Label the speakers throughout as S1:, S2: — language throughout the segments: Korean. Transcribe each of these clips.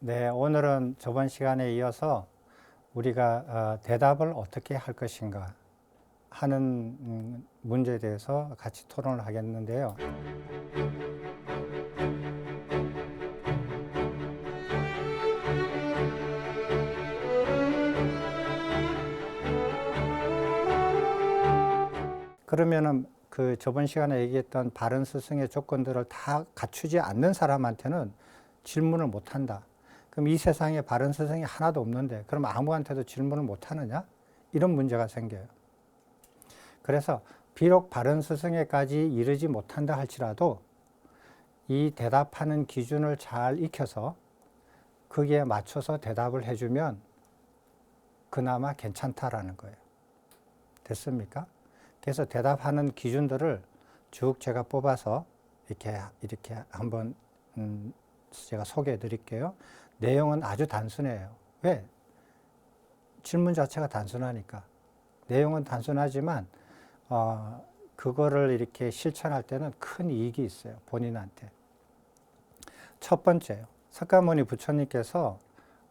S1: 네, 오늘은 저번 시간에 이어서 우리가 대답을 어떻게 할 것인가 하는 문제에 대해서 같이 토론을 하겠는데요. 그러면은 그 저번 시간에 얘기했던 바른 스승의 조건들을 다 갖추지 않는 사람한테는 질문을 못 한다. 그럼 이 세상에 바른 스승이 하나도 없는데 그럼 아무한테도 질문을 못 하느냐? 이런 문제가 생겨요. 그래서 비록 바른 스승에까지 이르지 못한다 할지라도 이 대답하는 기준을 잘 익혀서 거기에 맞춰서 대답을 해주면 그나마 괜찮다라는 거예요. 됐습니까? 그래서 대답하는 기준들을 쭉 제가 뽑아서 이렇게 한번 제가 소개해 드릴게요. 내용은 아주 단순해요. 왜? 질문 자체가 단순하니까. 내용은 단순하지만 그거를 이렇게 실천할 때는 큰 이익이 있어요. 본인한테. 첫 번째요. 석가모니 부처님께서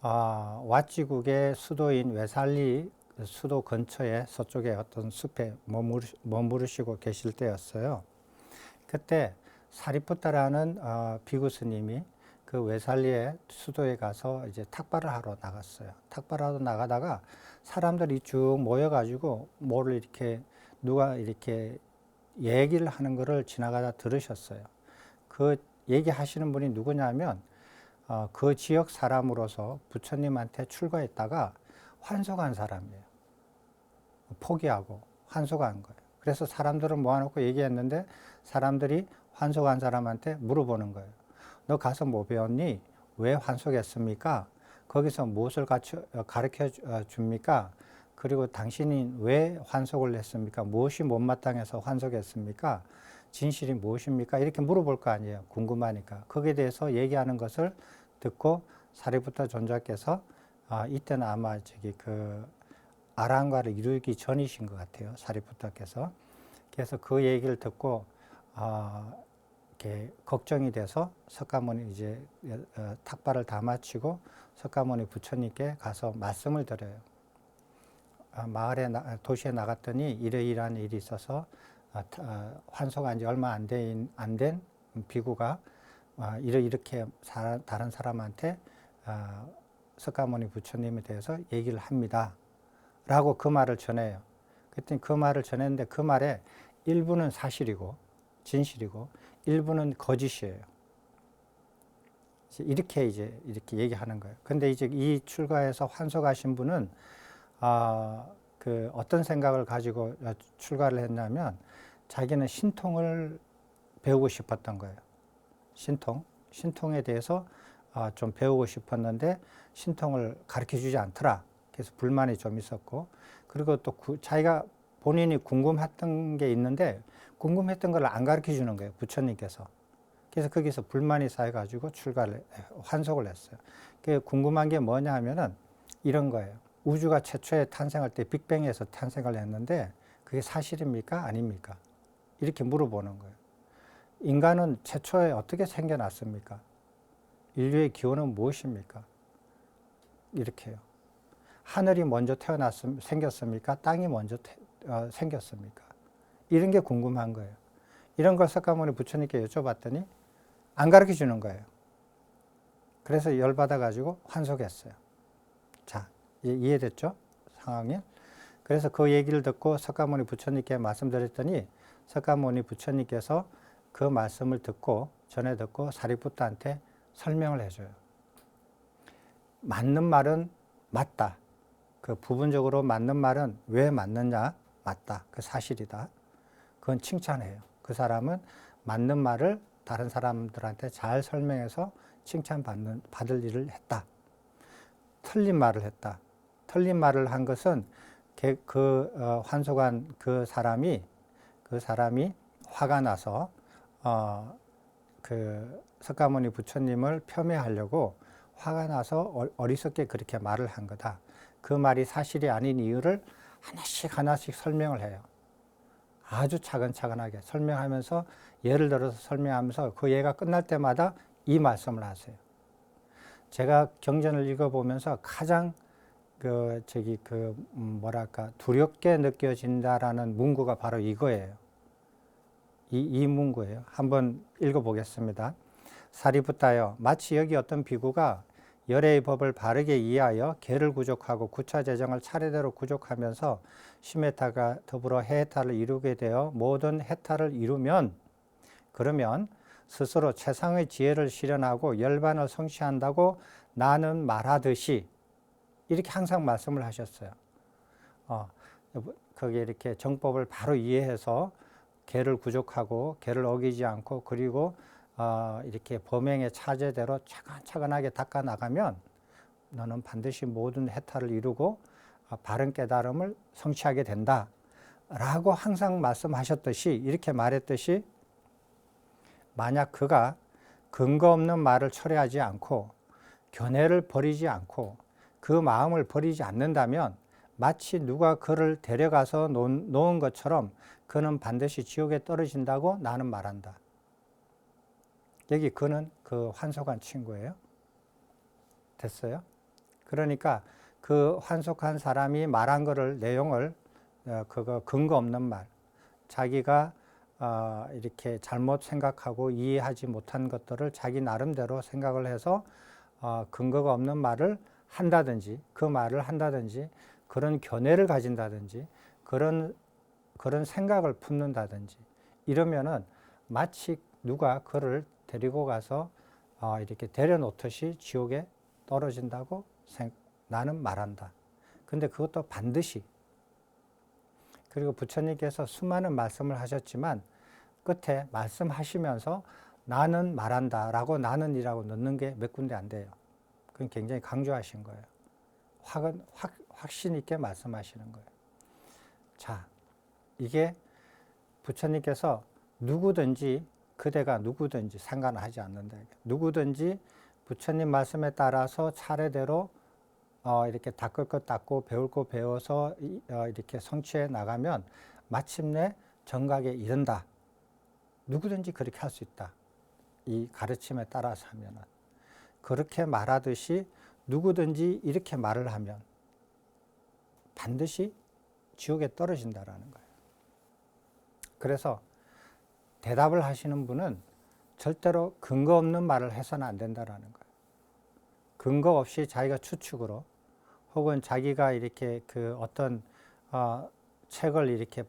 S1: 왓지국의 수도인 외살리 수도 근처에 서쪽에 어떤 숲에 머무르시고 계실 때였어요. 그때 사리푸타라는 비구 스님이 그 외살리의 수도에 가서 이제 탁발을 하러 나갔어요. 탁발하러 나가다가 사람들이 쭉 모여가지고 뭐를 이렇게 누가 이렇게 얘기를 하는 거를 지나가다 들으셨어요. 그 얘기하시는 분이 누구냐면 그 지역 사람으로서 부처님한테 출가했다가 환속한 사람이에요. 포기하고 환속한 거예요. 그래서 사람들은 모아놓고 얘기했는데 사람들이 환속한 사람한테 물어보는 거예요. 너 가서 뭐 배웠니? 왜 환속했습니까? 거기서 무엇을 가르쳐 줍니까? 그리고 당신이 왜 환속을 했습니까? 무엇이 못마땅해서 환속했습니까? 진실이 무엇입니까? 이렇게 물어볼 거 아니에요. 궁금하니까. 거기에 대해서 얘기하는 것을 듣고 사리푸타 존자께서 이때는 아마 아랑가를 이루기 전이신 것 같아요. 사리푸타께서. 그래서 그 얘기를 듣고 이렇게 걱정이 돼서 석가모니 이제 탁발을 다 마치고 석가모니 부처님께 가서 말씀을 드려요. 도시에 나갔더니 이러이러한 일이 있어서 환속한 지 얼마 안 된 비구가 이렇게 다른 사람한테 석가모니 부처님에 대해서 얘기를 합니다. 라고 그 말을 전해요. 그랬더니 그 말을 전했는데 그 말에 일부는 사실이고 진실이고 일부는 거짓이에요. 이렇게 얘기하는 거예요. 근데 이제 이 출가해서 환속하신 분은 어떤 생각을 가지고 출가를 했냐면 자기는 신통을 배우고 싶었던 거예요. 신통에 대해서 좀 배우고 싶었는데 신통을 가르쳐 주지 않더라. 그래서 불만이 좀 있었고, 그리고 또 자기가 본인이 궁금했던 게 있는데 궁금했던 걸 안 가르쳐 주는 거예요. 부처님께서. 그래서 거기서 불만이 쌓여가지고 환속을 했어요. 궁금한 게 뭐냐 하면은 이런 거예요. 우주가 최초에 탄생할 때 빅뱅에서 탄생을 했는데 그게 사실입니까? 아닙니까? 이렇게 물어보는 거예요. 인간은 최초에 어떻게 생겨났습니까? 인류의 기원은 무엇입니까? 이렇게요. 하늘이 먼저 생겼습니까? 땅이 먼저 생겼습니까? 이런 게 궁금한 거예요. 이런 걸 석가모니 부처님께 여쭤봤더니 안 가르쳐 주는 거예요. 그래서 열받아가지고 환속했어요. 자, 이해됐죠? 상황이? 그래서 그 얘기를 듣고 석가모니 부처님께 말씀드렸더니 석가모니 부처님께서 그 말씀을 전해 듣고 사리푸타한테 설명을 해줘요. 맞는 말은 맞다. 그 부분적으로 맞는 말은 왜 맞느냐? 맞다. 그 사실이다. 그건 칭찬해요. 그 사람은 맞는 말을 다른 사람들한테 잘 설명해서 칭찬받을 일을 했다. 틀린 말을 했다. 틀린 말을 한 것은 환속한 그 사람이 화가 나서 석가모니 부처님을 폄훼하려고 화가 나서 어리석게 그렇게 말을 한 거다. 그 말이 사실이 아닌 이유를 하나씩 설명을 해요. 아주 차근차근하게 설명하면서 예를 들어서 설명하면서 그 예가 끝날 때마다 이 말씀을 하세요. 제가 경전을 읽어보면서 가장 두렵게 느껴진다라는 문구가 바로 이거예요. 이 문구예요. 한번 읽어보겠습니다. 사리부타여, 마치 여기 어떤 비구가 열애의 법을 바르게 이해하여 계를 구족하고 구차 재정을 차례대로 구족하면서 시메타가 더불어 해해타를 이루게 되어 모든 해타를 이루면, 그러면 스스로 최상의 지혜를 실현하고 열반을 성취한다고 나는 말하듯이, 이렇게 항상 말씀을 하셨어요. 거기에 이렇게 정법을 바로 이해해서 계를 구족하고 계를 어기지 않고, 그리고 이렇게 범행의 차제대로 차근차근하게 닦아 나가면 너는 반드시 모든 해탈을 이루고 바른 깨달음을 성취하게 된다 라고 항상 말씀하셨듯이, 이렇게 말했듯이, 만약 그가 근거 없는 말을 철회하지 않고 견해를 버리지 않고 그 마음을 버리지 않는다면 마치 누가 그를 데려가서 놓은 것처럼 그는 반드시 지옥에 떨어진다고 나는 말한다. 여기 그는 그 환속한 친구예요. 됐어요? 그러니까 그 환속한 사람이 말한 거를, 내용을, 그거 근거 없는 말, 자기가 이렇게 잘못 생각하고 이해하지 못한 것들을 자기 나름대로 생각을 해서 근거가 없는 말을 한다든지, 그 말을 한다든지, 그런 견해를 가진다든지, 그런 생각을 품는다든지, 이러면은 마치 누가 그를 데리고 가서 이렇게 데려놓듯이 지옥에 떨어진다고 나는 말한다. 근데 그것도 반드시. 그리고 부처님께서 수많은 말씀을 하셨지만 끝에 말씀하시면서 나는 말한다 라고 나는이라고 넣는 게 몇 군데 안 돼요. 그건 굉장히 강조하신 거예요. 확신 있게 말씀하시는 거예요. 자, 이게 부처님께서 누구든지, 그대가 누구든지 상관하지 않는다. 누구든지 부처님 말씀에 따라서 차례대로 이렇게 닦을 것 닦고 배울 것 배워서 이렇게 성취해 나가면 마침내 정각에 이른다. 누구든지 그렇게 할 수 있다. 이 가르침에 따라서 하면은. 그렇게 말하듯이 누구든지 이렇게 말을 하면 반드시 지옥에 떨어진다라는 거예요. 그래서 대답을 하시는 분은 절대로 근거 없는 말을 해서는 안 된다라는 거예요. 근거 없이 자기가 추측으로, 혹은 자기가 이렇게 그 어떤 책을 이렇게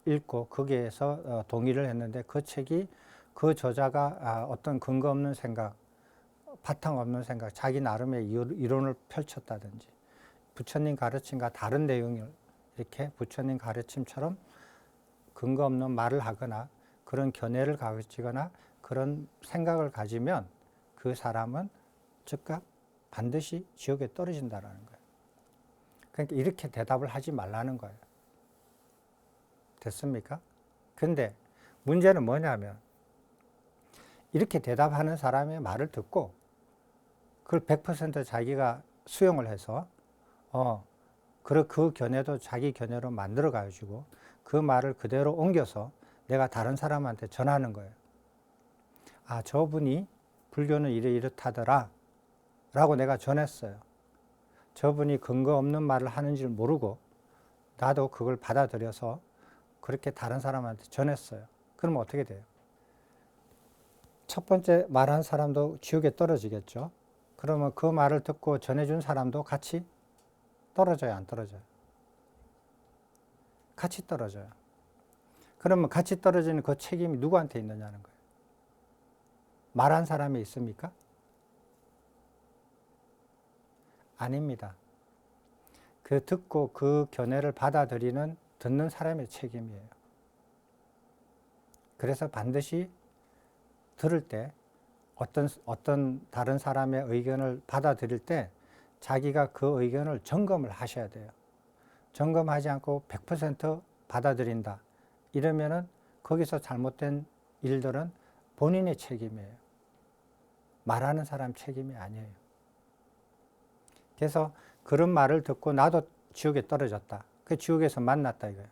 S1: 읽고 거기에서 동의를 했는데 그 책이, 그 저자가 어떤 근거 없는 생각, 바탕 없는 생각, 자기 나름의 이론을 펼쳤다든지, 부처님 가르침과 다른 내용을 이렇게 부처님 가르침처럼 근거 없는 말을 하거나 그런 견해를 가지거나 그런 생각을 가지면 그 사람은 즉각 반드시 지옥에 떨어진다는 거예요. 그러니까 이렇게 대답을 하지 말라는 거예요. 됐습니까? 근데 문제는 뭐냐면, 이렇게 대답하는 사람의 말을 듣고 그걸 100% 자기가 수용을 해서 그 견해도 자기 견해로 만들어 가지고 그 말을 그대로 옮겨서 내가 다른 사람한테 전하는 거예요. 아, 저분이 불교는 이렇다더라 라고 내가 전했어요. 저분이 근거 없는 말을 하는 줄 모르고 나도 그걸 받아들여서 그렇게 다른 사람한테 전했어요. 그러면 어떻게 돼요? 첫 번째 말한 사람도 지옥에 떨어지겠죠. 그러면 그 말을 듣고 전해준 사람도 같이 떨어져요, 안 떨어져요? 같이 떨어져요. 그러면 같이 떨어지는 그 책임이 누구한테 있느냐는 거예요. 말한 사람이 있습니까? 아닙니다. 그 듣고 그 견해를 받아들이는, 듣는 사람의 책임이에요. 그래서 반드시 들을 때, 어떤 다른 사람의 의견을 받아들일 때 자기가 그 의견을 점검을 하셔야 돼요. 점검하지 않고 100% 받아들인다. 이러면은 거기서 잘못된 일들은 본인의 책임이에요. 말하는 사람 책임이 아니에요. 그래서 그런 말을 듣고 나도 지옥에 떨어졌다. 그 지옥에서 만났다 이거예요.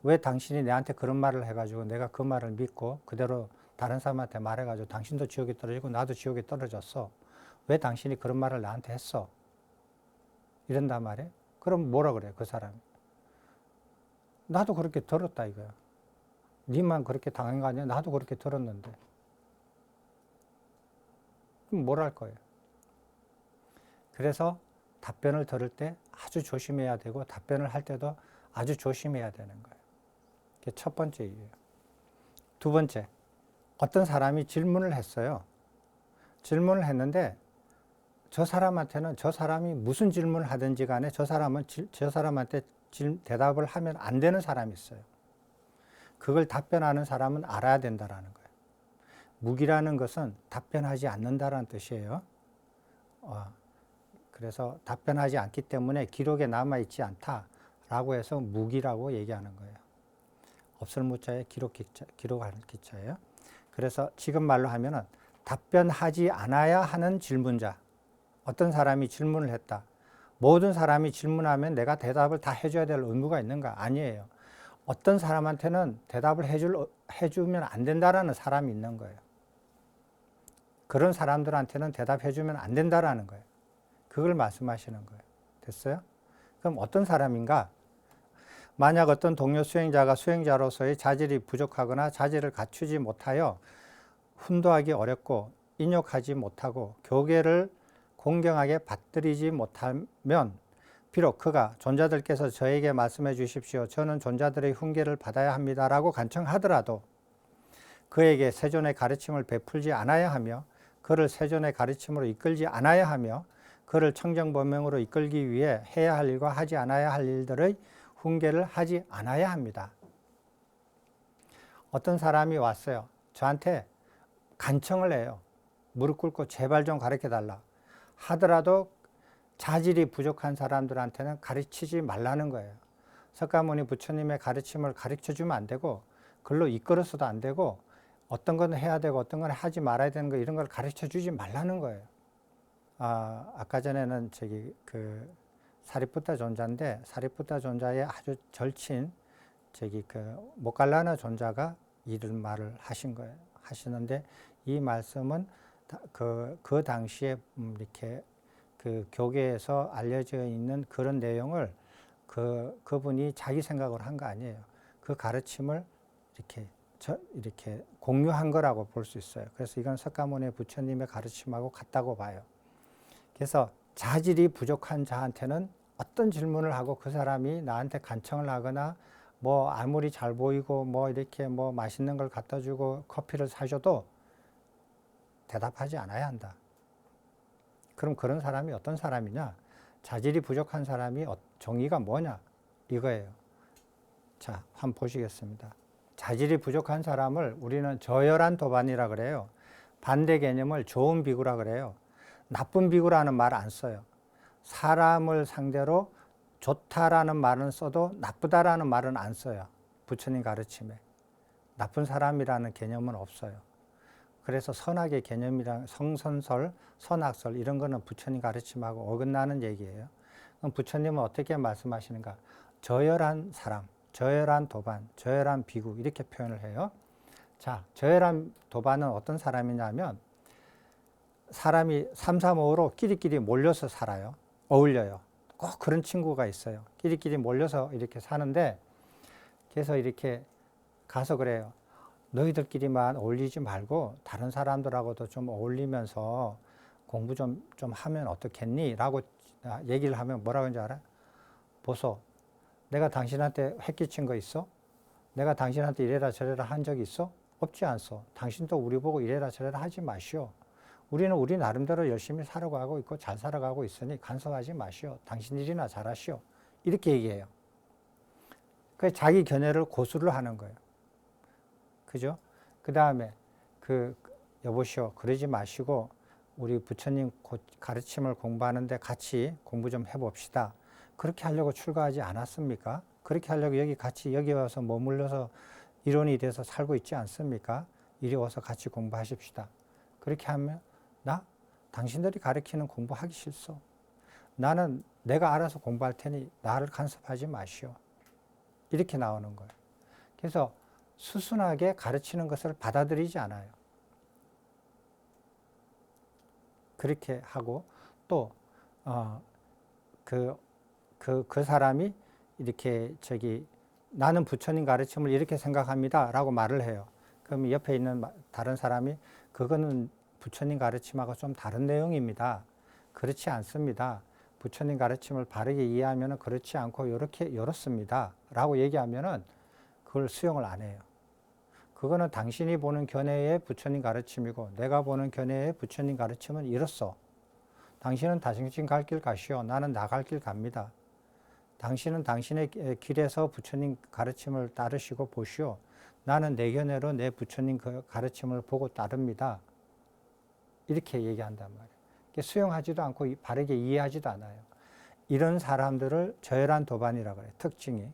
S1: 왜 당신이 내한테 그런 말을 해가지고 내가 그 말을 믿고 그대로 다른 사람한테 말해가지고 당신도 지옥에 떨어지고 나도 지옥에 떨어졌어. 왜 당신이 그런 말을 나한테 했어? 이런단 말이에요. 그럼 뭐라 그래 그 사람이? 나도 그렇게 들었다 이거야. 니만 그렇게 당한 거 아니야? 나도 그렇게 들었는데. 그럼 뭘 할 거예요? 그래서 답변을 들을 때 아주 조심해야 되고 답변을 할 때도 아주 조심해야 되는 거예요. 그게 첫 번째 이유예요. 두 번째, 어떤 사람이 질문을 했어요. 질문을 했는데 저 사람한테는 저 사람이 무슨 질문을 하든지 간에 저 사람한테 대답을 하면 안 되는 사람이 있어요. 그걸 답변하는 사람은 알아야 된다라는 거예요. 무기라는 것은 답변하지 않는다라는 뜻이에요. 그래서 답변하지 않기 때문에 기록에 남아있지 않다라고 해서 무기라고 얘기하는 거예요. 없을 무자에 기록하는 기자예요. 그래서 지금 말로 하면은 답변하지 않아야 하는 질문자. 어떤 사람이 질문을 했다. 모든 사람이 질문하면 내가 대답을 다 해줘야 될 의무가 있는가? 아니에요. 어떤 사람한테는 대답을 해주면 안 된다라는 사람이 있는 거예요. 그런 사람들한테는 대답해주면 안 된다라는 거예요. 그걸 말씀하시는 거예요. 됐어요? 그럼 어떤 사람인가? 만약 어떤 동료 수행자가 수행자로서의 자질이 부족하거나 자질을 갖추지 못하여 훈도하기 어렵고 인욕하지 못하고 교계를 공경하게 받들이지 못하면 비록 그가 존자들께서 저에게 말씀해 주십시오. 저는 존자들의 훈계를 받아야 합니다라고 간청하더라도 그에게 세존의 가르침을 베풀지 않아야 하며 그를 세존의 가르침으로 이끌지 않아야 하며 그를 청정법명으로 이끌기 위해 해야 할 일과 하지 않아야 할 일들의 훈계를 하지 않아야 합니다. 어떤 사람이 왔어요. 저한테 간청을 해요. 무릎 꿇고 제발 좀 가르쳐달라 하더라도 자질이 부족한 사람들한테는 가르치지 말라는 거예요. 석가모니 부처님의 가르침을 가르쳐주면 안 되고 글로 이끌어서도 안 되고 어떤 건 해야 되고 어떤 건 하지 말아야 되는 거 이런 걸 가르쳐주지 말라는 거예요. 아까 전에는 사리푸타 존자인데 사리푸타 존자의 아주 절친 모칼라나 존자가 이런 말을 하신 거예요. 하시는데 이 말씀은 그 당시에 이렇게 그 교계에서 알려져 있는 그런 내용을 그분이 자기 생각으로 한 거 아니에요. 그 가르침을 이렇게 공유한 거라고 볼 수 있어요. 그래서 이건 석가모니 부처님의 가르침하고 같다고 봐요. 그래서 자질이 부족한 자한테는 어떤 질문을 하고 그 사람이 나한테 간청을 하거나 뭐 아무리 잘 보이고 뭐 이렇게 뭐 맛있는 걸 갖다 주고 커피를 사줘도 대답하지 않아야 한다. 그럼 그런 사람이 어떤 사람이냐? 자질이 부족한 사람이 정의가 뭐냐? 이거예요. 자, 한번 보시겠습니다. 자질이 부족한 사람을 우리는 저열한 도반이라 그래요. 반대 개념을 좋은 비구라 그래요. 나쁜 비구라는 말 안 써요. 사람을 상대로 좋다라는 말은 써도 나쁘다라는 말은 안 써요. 부처님 가르침에. 나쁜 사람이라는 개념은 없어요. 그래서 선악의 개념이랑 성선설, 선악설 이런 거는 부처님 가르침하고 어긋나는 얘기예요. 그럼 부처님은 어떻게 말씀하시는가? 저열한 사람, 저열한 도반, 저열한 비구 이렇게 표현을 해요. 자, 저열한 도반은 어떤 사람이냐면 사람이 3, 4, 5로 끼리끼리 몰려서 살아요. 어울려요. 꼭 그런 친구가 있어요. 끼리끼리 몰려서 이렇게 사는데 그래서 이렇게 가서 그래요. 너희들끼리만 어울리지 말고 다른 사람들하고도 좀 어울리면서 공부 좀 하면 어떻겠니? 라고 얘기를 하면 뭐라고 하는지 알아? 보소. 내가 당신한테 획기친 거 있어? 내가 당신한테 이래라 저래라 한 적 있어? 없지 않소. 당신도 우리 보고 이래라 저래라 하지 마시오. 우리는 우리 나름대로 열심히 살아가고 있고 잘 살아가고 있으니 간섭하지 마시오. 당신 일이나 잘하시오. 이렇게 얘기해요. 그 자기 견해를 고수를 하는 거예요. 그죠? 그 다음에 여보시오. 그러지 마시고 우리 부처님 가르침을 공부하는데 같이 공부 좀 해봅시다. 그렇게 하려고 출가하지 않았습니까? 그렇게 하려고 여기 와서 머물러서 일원이 돼서 살고 있지 않습니까? 이리 와서 같이 공부하십시다. 그렇게 하면 당신들이 가르치는 공부하기 싫소. 나는 내가 알아서 공부할 테니 나를 간섭하지 마시오. 이렇게 나오는 거예요. 그래서 수순하게 가르치는 것을 받아들이지 않아요. 그렇게 하고 또 그 사람이 이렇게 나는 부처님 가르침을 이렇게 생각합니다 라고 말을 해요. 그럼 옆에 있는 다른 사람이 그거는 부처님 가르침하고 좀 다른 내용입니다. 그렇지 않습니다. 부처님 가르침을 바르게 이해하면 그렇지 않고 이렇습니다 라고 얘기하면은 그걸 수용을 안 해요. 그거는 당신이 보는 견해의 부처님 가르침이고 내가 보는 견해의 부처님 가르침은 이렇소. 당신은 당신 갈 길 가시오. 나는 나 갈 길 갑니다. 당신은 당신의 길에서 부처님 가르침을 따르시고 보시오. 나는 내 견해로 내 부처님 가르침을 보고 따릅니다. 이렇게 얘기한단 말이에요. 수용하지도 않고 바르게 이해하지도 않아요. 이런 사람들을 저열한 도반이라고 해요. 특징이.